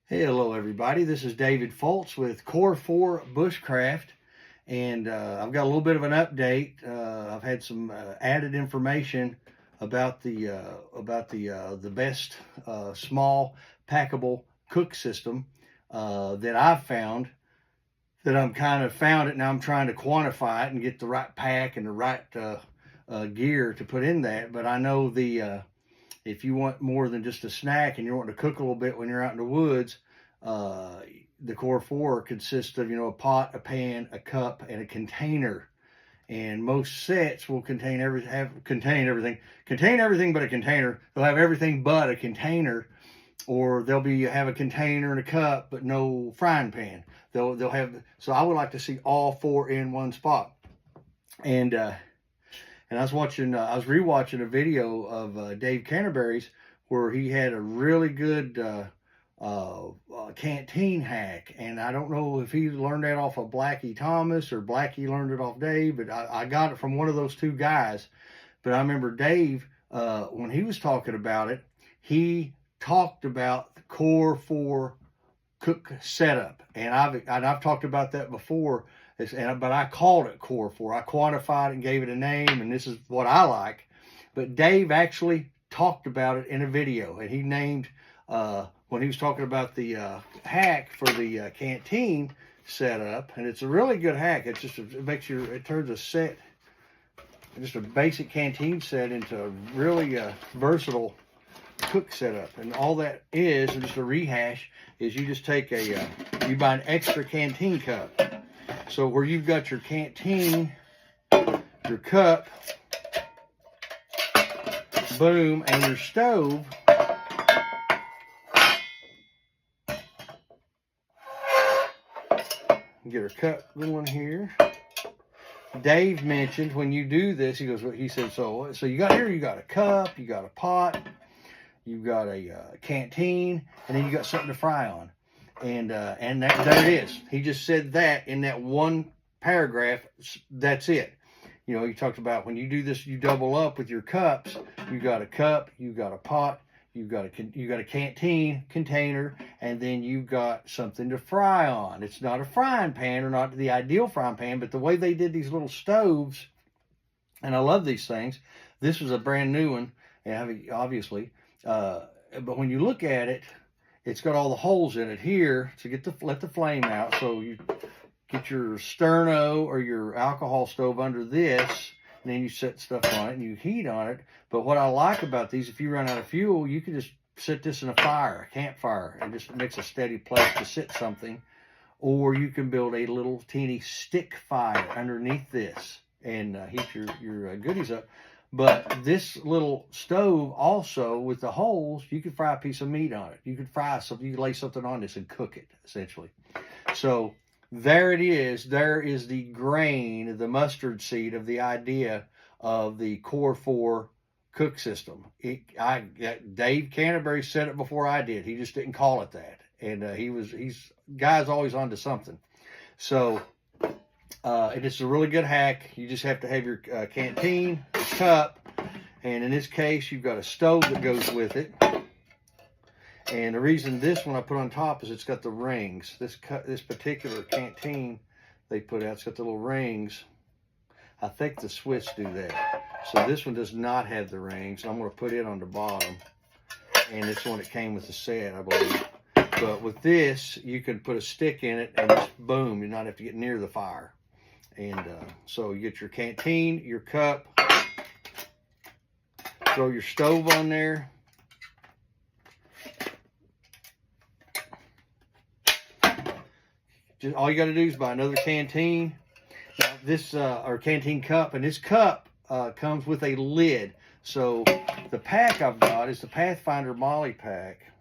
Hey, hello everybody. This is David Foltz with Core 4 Bushcraft, and I've got a little bit of an update. I've had some added information about the best small packable cook system that I've found. That I'm kind of found it now. I'm trying to quantify it and get the right pack and the right gear to put in that. But I know if you want more than just a snack and you're wanting to cook a little bit when you're out in the woods, the Core 4 consists of, a pot, a pan, a cup, and a container. And most sets will contain everything but a container. They'll have everything but a container, or have a container and a cup but no frying pan. They'll have, so I would like to see all four in one spot. And I was rewatching a video of Dave Canterbury's where he had a really good canteen hack, and I don't know if he learned that off of Blackie Thomas or Blackie learned it off Dave, but I got it from one of those two guys. But I remember Dave, when he was talking about it, he talked about the Core 4 cook setup, and I've talked about that before. But I called it Core 4. I quantified it and gave it a name, and this is what I like. But Dave actually talked about it in a video, and he named, when he was talking about the hack for the canteen setup, and it's a really good hack. It's just, it turns a set, just a basic canteen set into a really versatile cook setup. And all that is, and just a rehash, is you just take you buy an extra canteen cup. So where you've got your canteen, your cup, boom, and your stove, get our cup going here. Dave mentioned when you do this, he said, so you got a cup, you got a pot, you've got a canteen, and then you got something to fry on. And there it is. He just said that in that one paragraph. That's it. He talked about when you do this, you double up with your cups. You got a cup, you got a pot, you got a canteen container, and then you got something to fry on. It's not a frying pan, or not the ideal frying pan, but the way they did these little stoves, and I love these things. This was a brand new one, obviously. But when you look at it, it's got all the holes in it here to let the flame out. So you get your sterno or your alcohol stove under this, and then you set stuff on it and you heat on it. But what I like about these, if you run out of fuel, you can just set this in a campfire, and just makes a steady place to sit something. Or you can build a little teeny stick fire underneath this and heat your goodies up. But this little stove also, with the holes, you could fry a piece of meat on it. You could fry something, you could lay something on this and cook it, essentially. So there it is. There is the grain, the mustard seed of the idea of the Core 4 cook system. Dave Canterbury said it before I did. He just didn't call it that. And guy's always onto something. So and it's a really good hack. You just have to have your canteen, cup, and in this case, you've got a stove that goes with it. And the reason this one I put on top is it's got the rings. This particular canteen they put out, it's got the little rings. I think the Swiss do that. So this one does not have the rings. I'm going to put it on the bottom, and it's the one that came with the set, I believe. But with this, you can put a stick in it, and just boom, you not have to get near the fire. And so you get your canteen, your cup, throw your stove on there. Just all you got to do is buy another canteen. Now this or canteen cup, and this cup comes with a lid. So the pack I've got is the Pathfinder Molly pack,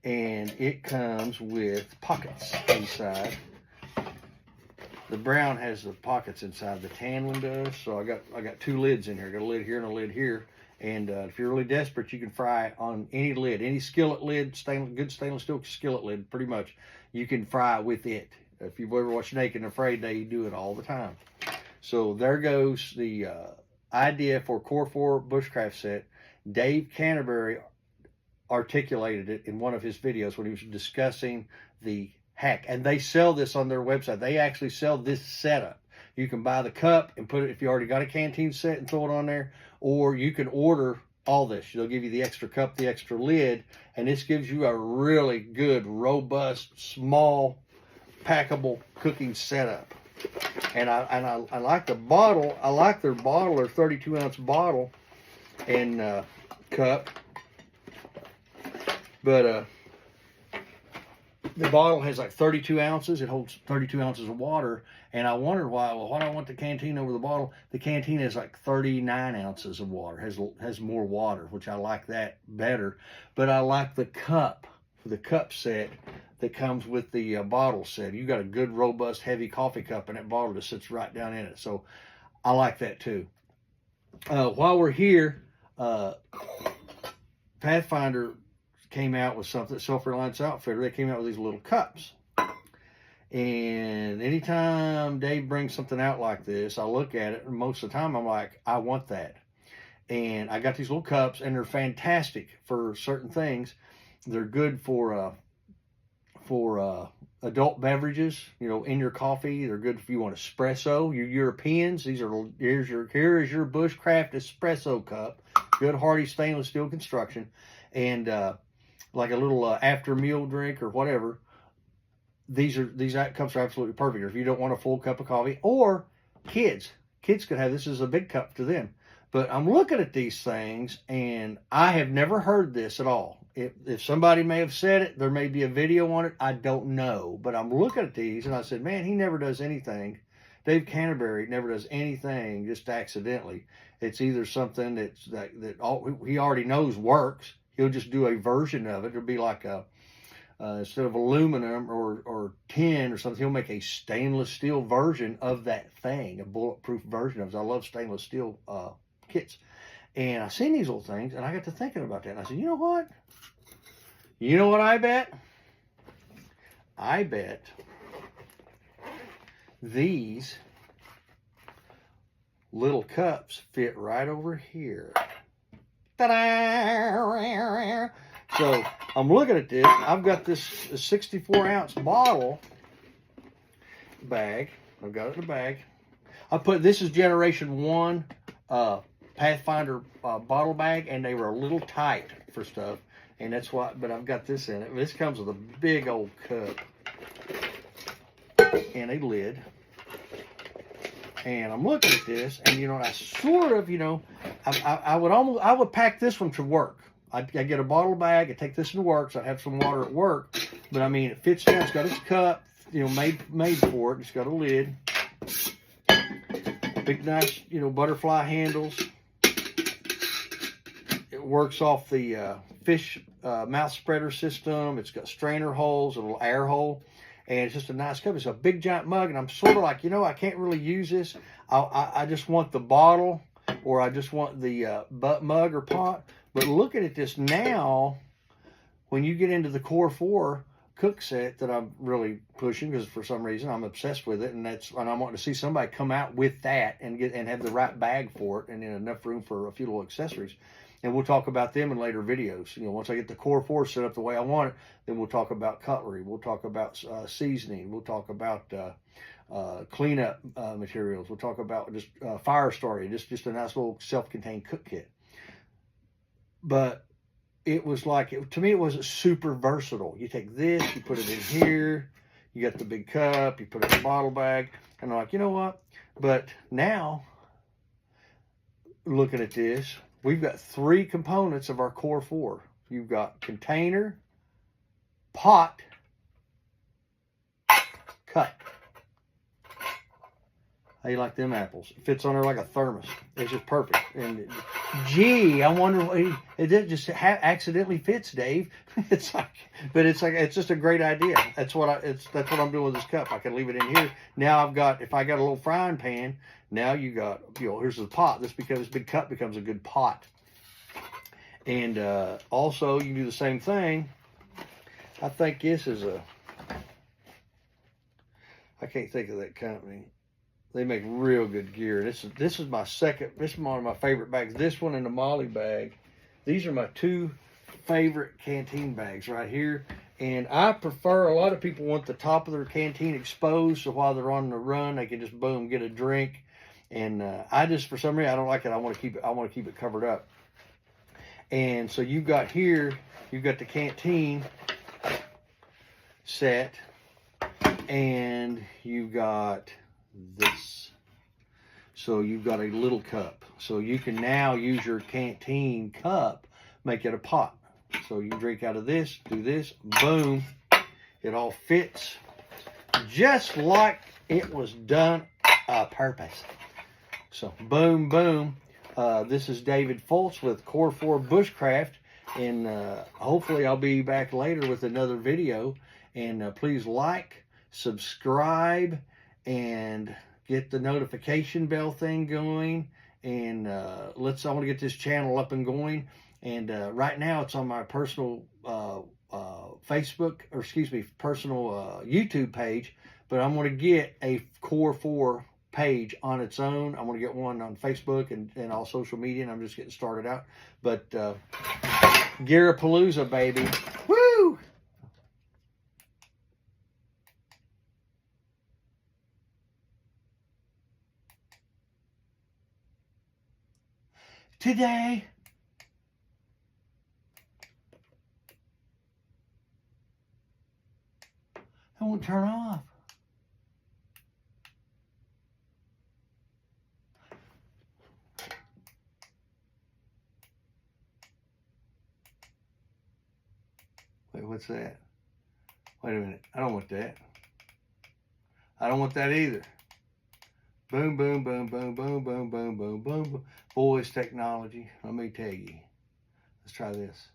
and it comes with pockets inside. The brown has the pockets inside. The tan one does. So I got two lids in here. I got a lid here and a lid here. And if you're really desperate, you can fry on any lid, any skillet lid, good stainless steel skillet lid, pretty much. You can fry with it. If you've ever watched Naked and Afraid, they do it all the time. So there goes the idea for Core 4 Bushcraft set. Dave Canterbury articulated it in one of his videos when he was discussing the hack. And they sell this on their website. They actually sell this setup. You can buy the cup and put it, if you already got a canteen set, and throw it on there, or you can order all this. They'll give you the extra cup, the extra lid, and this gives you a really good, robust, small, packable cooking setup. And I like the bottle. I like their bottle, their 32-ounce bottle and cup. But the bottle has like 32 ounces. It holds 32 ounces of water. And I wondered why do I want the canteen over the bottle? The canteen has like 39 ounces of water, has more water, which I like that better. But I like the cup set that comes with the bottle set. You got a good, robust, heavy coffee cup, and that bottle just sits right down in it. So I like that too. While we're here, Pathfinder came out with something, Self Reliance Outfitter. They came out with these little cups. And anytime Dave brings something out like this, I look at it, and most of the time I'm like, I want that. And I got these little cups, and they're fantastic for certain things. They're good for adult beverages, you know, in your coffee. They're good if you want espresso. You Europeans, here is your Bushcraft espresso cup. Good, hardy stainless steel construction, and like a little after meal drink or whatever. These cups are absolutely perfect. Or if you don't want a full cup of coffee, or kids could have this as a big cup to them. But I'm looking at these things, and I have never heard this at all. If somebody may have said it, there may be a video on it. I don't know. But I'm looking at these, and I said, man, he never does anything. Dave Canterbury never does anything just accidentally. It's either something that he already knows works. He'll just do a version of it. It'll be like instead of aluminum or tin or something, he'll make a stainless steel version of that thing, a bulletproof version of it. I love stainless steel kits. And I seen these little things, and I got to thinking about that. And I said, you know what? You know what I bet? I bet these little cups fit right over here. Ta-da! So I'm looking at this. I've got this 64-ounce bottle bag. I've got it in the bag. This is generation 1 Pathfinder bottle bag, and they were a little tight for stuff, and that's why. But I've got this in it. This comes with a big old cup and a lid. And I'm looking at this, and you know, I sort of, you know, I would pack this one to work. I get a bottle bag, I take this to work, so I have some water at work. But I mean, it fits down. It's got its cup, you know, made for it. It's got a lid, big nice, you know, butterfly handles. It works off the fish mouth spreader system. It's got strainer holes, a little air hole, and it's just a nice cup. It's a big giant mug, and I'm sort of like, you know, I can't really use this. I just want the bottle, or I just want the mug or pot. But looking at this now, when you get into the Core 4 cook set that I'm really pushing, because for some reason I'm obsessed with it, and I'm wanting to see somebody come out with that and have the right bag for it, and then enough room for a few little accessories. And we'll talk about them in later videos. You know, once I get the Core 4 set up the way I want it, then we'll talk about cutlery. We'll talk about seasoning. We'll talk about cleanup materials. We'll talk about just fire starting, just a nice little self-contained cook kit. But it was like, to me, it wasn't super versatile. You take this, you put it in here, you got the big cup, you put it in the bottle bag, and I'm like, you know what? But now, looking at this, we've got 3 components of our Core 4. You've got container, pot, cup. How you like them apples? It fits on there like a thermos. It's just perfect. And gee, I wonder what it just accidentally fits, Dave. It's just a great idea. That's what I'm doing with this cup. I can leave it in here. Now if I got a little frying pan, now you got, you know, here's the pot. This big cup becomes a good pot. And also you can do the same thing. I think this is I can't think of that company. They make real good gear. This is one of my favorite bags. This one and the Molly bag. These are my 2 favorite canteen bags right here. And I prefer, a lot of people want the top of their canteen exposed, so while they're on the run, they can just boom, get a drink. And I just, for some reason, I don't like it. I want to keep it covered up. And so you've got here, you've got the canteen set, and you've got this. So you've got a little cup. So you can now use your canteen cup, make it a pot. So you drink out of this, do this, boom. It all fits just like it was done on purpose. So boom, boom. This is David Fultz with Core 4 Bushcraft. And hopefully I'll be back later with another video. And please like, subscribe, and get the notification bell thing going. And I want to get this channel up and going. And right now it's on my personal personal YouTube page. But I'm going to get a Core 4 page on its own. I'm going to get one on Facebook and all social media. And I'm just getting started out. But Gearapalooza, baby. Woo! Today, it won't turn off. Wait, what's that? Wait a minute. I don't want that. I don't want that either. Boom, boom, boom, boom, boom, boom, boom, boom, boom, boom. Boys, technology. Let me tell you. Let's try this.